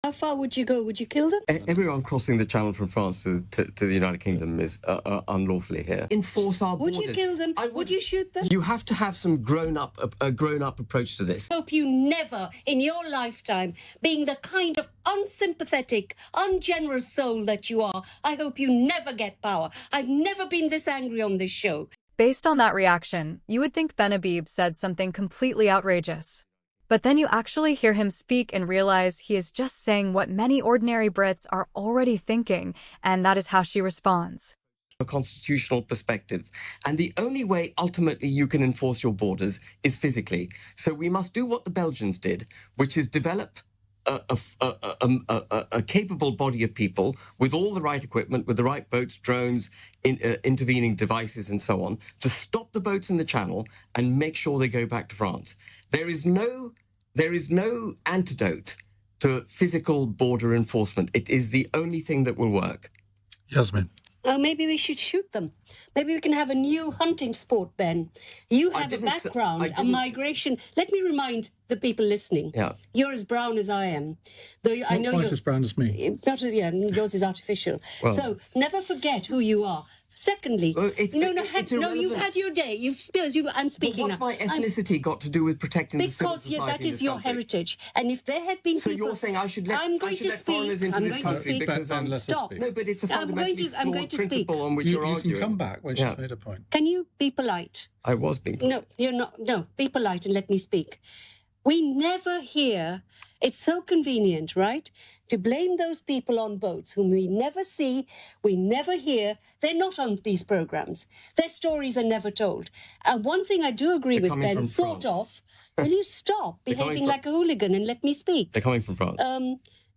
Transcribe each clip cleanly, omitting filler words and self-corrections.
How far would you go? Would you kill them? Everyone crossing the Channel from France to the United Kingdom is unlawfully here. Enforce our borders. Would you kill them? Would you shoot them? You have to have some grown-up approach to this. I hope you never, in your lifetime, being the kind of unsympathetic, ungenerous soul that you are, I hope you never get power. I've never been this angry on this show. Based on that reaction, you would think Habib said something completely outrageous. But then you actually hear him speak and realize he is just saying what many ordinary Brits are already thinking, and that is how she responds. A constitutional perspective. And the only way ultimately you can enforce your borders is physically. So we must do what the Belgians did, which is develop a capable body of people with all the right equipment, with the right boats, drones, intervening devices and so on, to stop the boats in the Channel and make sure they go back to France. There is no antidote to physical border enforcement. It is the only thing that will work. Yasmin. Oh, maybe we should shoot them. Maybe we can have a new hunting sport, Ben. You have a background, a migration. Let me remind the people listening. Yeah. You're as brown as I am. Though I know quite you're as brown as me. Not, yeah, yours is artificial. Well, so never forget who you are. Secondly, you've had your day. I'm speaking now. What's my now. ethnicity got to do with protecting the civil society? Because that is your country? Heritage. And if there had been so people... you're saying I should let foreigners into this country because I'm... Stop. No, but it's a fundamentally flawed principle on which you're arguing. You can come back when she's made a point. Can you be polite? I was being polite. No, you're not. No, be polite and let me speak. We never hear... It's so convenient, right, to blame those people on boats whom we never see, we never hear. They're not on these programs. Their stories are never told. And one thing I do agree with Ben, sort of, will you stop behaving like a hooligan and let me speak? They're coming from France.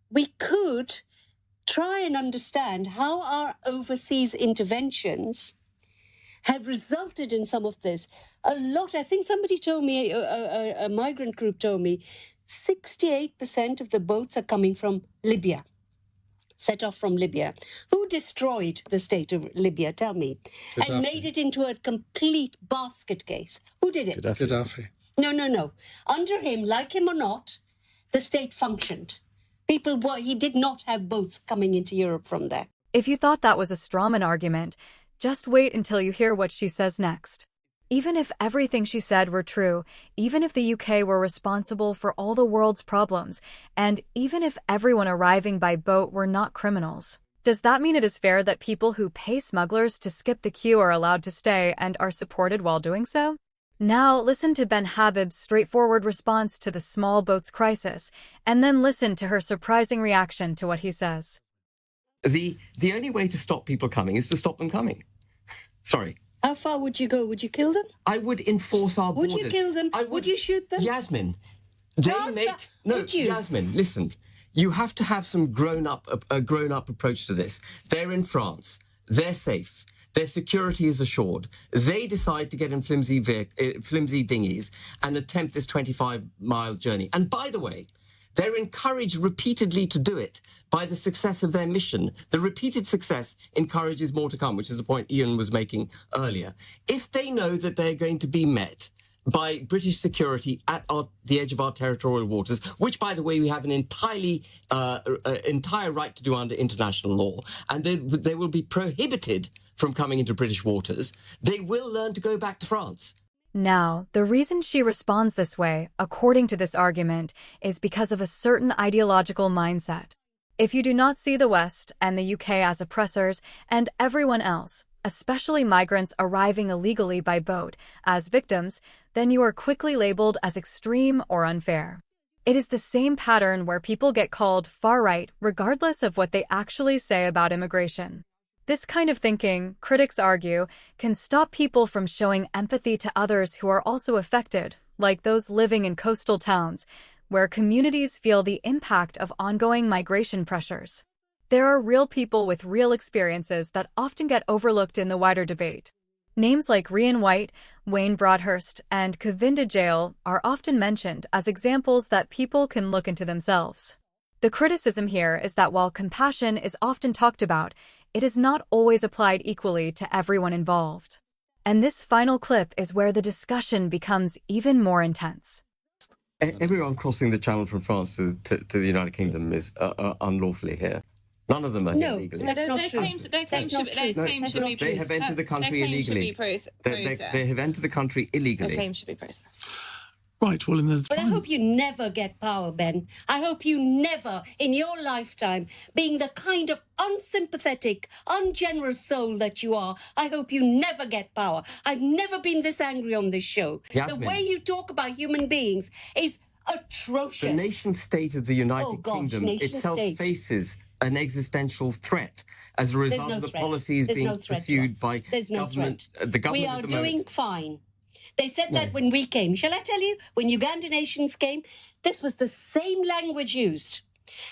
We could try and understand how our overseas interventions have resulted in some of this. A lot, I think somebody told me, a migrant group told me, 68% of the boats are coming from Libya, set off from Libya. Who destroyed the state of Libya, tell me, and made it into a complete basket case? Who did it? Gaddafi. No. Under him, like him or not, the state functioned. He did not have boats coming into Europe from there. If you thought that was a strawman argument, just wait until you hear what she says next. Even if everything she said were true, even if the UK were responsible for all the world's problems, and even if everyone arriving by boat were not criminals, does that mean it is fair that people who pay smugglers to skip the queue are allowed to stay and are supported while doing so? Now listen to Ben Habib's straightforward response to the small boats crisis, and then listen to her surprising reaction to what he says. The only way to stop people coming is to stop them coming. Sorry. How far would you go? Would you kill them? I would enforce our borders. Would you kill them? Would you shoot them? Yasmin, Yasmin, listen. You have to have some grown-up approach to this. They're in France. They're safe. Their security is assured. They decide to get in flimsy dinghies and attempt this 25-mile journey. And by the way, they're encouraged repeatedly to do it by the success of their mission. The repeated success encourages more to come, which is the point Ian was making earlier. If they know that they're going to be met by British security at the edge of our territorial waters, which, by the way, we have an entire right to do under international law, and they will be prohibited from coming into British waters, they will learn to go back to France. Now, the reason she responds this way, according to this argument, is because of a certain ideological mindset. If you do not see the West and the UK as oppressors and everyone else, especially migrants arriving illegally by boat, as victims, then you are quickly labeled as extreme or unfair. It is the same pattern where people get called far-right regardless of what they actually say about immigration. This kind of thinking, critics argue, can stop people from showing empathy to others who are also affected, like those living in coastal towns, where communities feel the impact of ongoing migration pressures. There are real people with real experiences that often get overlooked in the wider debate. Names like Rhian White, Wayne Broadhurst, and Govinda Jail are often mentioned as examples that people can look into themselves. The criticism here is that while compassion is often talked about, it is not always applied equally to everyone involved. And this final clip is where the discussion becomes even more intense. Everyone crossing the channel from France to the United Kingdom is unlawfully here. None of them are here legally. That's not true. Their claims should be They have entered the country illegally. They have entered the country illegally. Their claims should be processed. Right, well, in the But I hope you never get power, Ben. I hope you never, in your lifetime, being the kind of unsympathetic, ungenerous soul that you are, I hope you never get power. I've never been this angry on this show. Yasmin. The way you talk about human beings is atrocious. The nation state of the United Kingdom nation itself state. faces an existential threat as a result no of the threat. policies There's being no threat to pursued us. by There's no government. threat. The government We are at the doing moment. fine. They said that when we came. Shall I tell you, when Ugandan nations came, this was the same language used.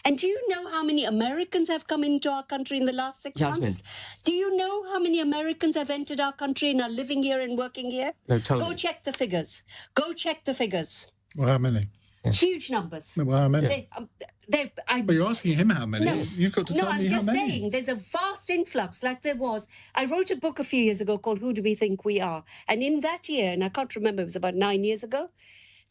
And do you know how many Americans have come into our country in the last 6 Yasmin. months? Do you know how many Americans have entered our country and are living here and working here? No, tell Go me. check the figures. Go check the figures. well, how many? Huge numbers. Well, how many? Well, you're asking him how many. No. You've got to No, tell I'm me just how many. saying there's a vast influx like there was. I wrote a book a few years ago called Who Do We Think We Are? And in that year, and I can't remember, it was about 9 years ago,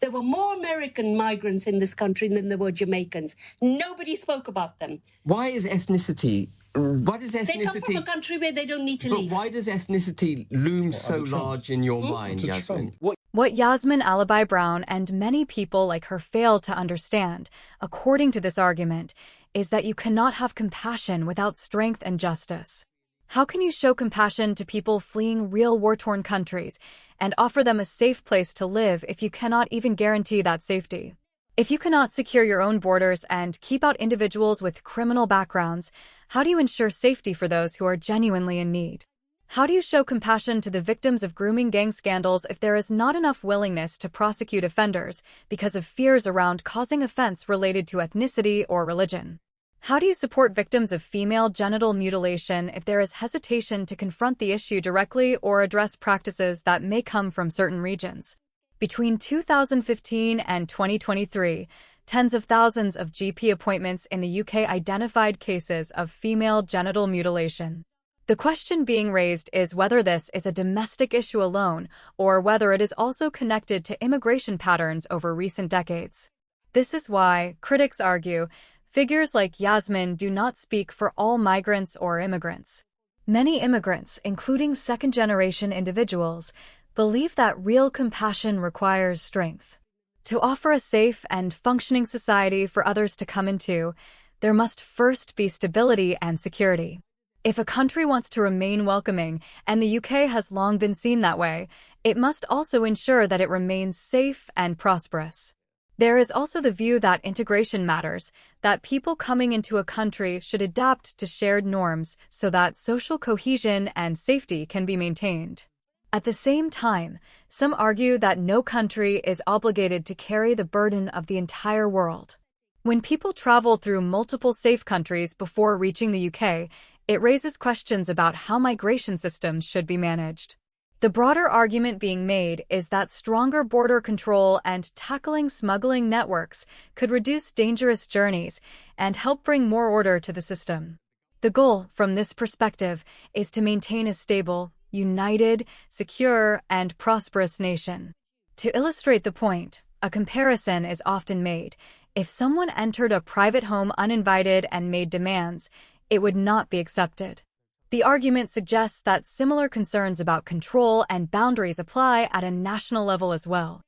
there were more American migrants in this country than there were Jamaicans. Nobody spoke about them. Why is ethnicity? What is They come from ethnicity? a country where they don't need to But leave. why does ethnicity loom so Trump. large in your mind, To Yasmin? Trump. What Yasmin Alibi Brown and many people like her fail to understand, according to this argument, is that you cannot have compassion without strength and justice. How can you show compassion to people fleeing real war-torn countries and offer them a safe place to live if you cannot even guarantee that safety? If you cannot secure your own borders and keep out individuals with criminal backgrounds, how do you ensure safety for those who are genuinely in need? How do you show compassion to the victims of grooming gang scandals if there is not enough willingness to prosecute offenders because of fears around causing offense related to ethnicity or religion? How do you support victims of female genital mutilation if there is hesitation to confront the issue directly or address practices that may come from certain regions? Between 2015 and 2023, tens of thousands of GP appointments in the UK identified cases of female genital mutilation. The question being raised is whether this is a domestic issue alone or whether it is also connected to immigration patterns over recent decades. This is why, critics argue, figures like Yasmin do not speak for all migrants or immigrants. Many immigrants, including second-generation individuals, believe that real compassion requires strength. To offer a safe and functioning society for others to come into, there must first be stability and security. If a country wants to remain welcoming, and the UK has long been seen that way, it must also ensure that it remains safe and prosperous. There is also the view that integration matters, that people coming into a country should adapt to shared norms so that social cohesion and safety can be maintained. At the same time, some argue that no country is obligated to carry the burden of the entire world. When people travel through multiple safe countries before reaching the UK, it raises questions about how migration systems should be managed. The broader argument being made is that stronger border control and tackling smuggling networks could reduce dangerous journeys and help bring more order to the system. The goal, from this perspective, is to maintain a stable, united, secure, and prosperous nation. To illustrate the point, a comparison is often made. If someone entered a private home uninvited and made demands, it would not be accepted. The argument suggests that similar concerns about control and boundaries apply at a national level as well.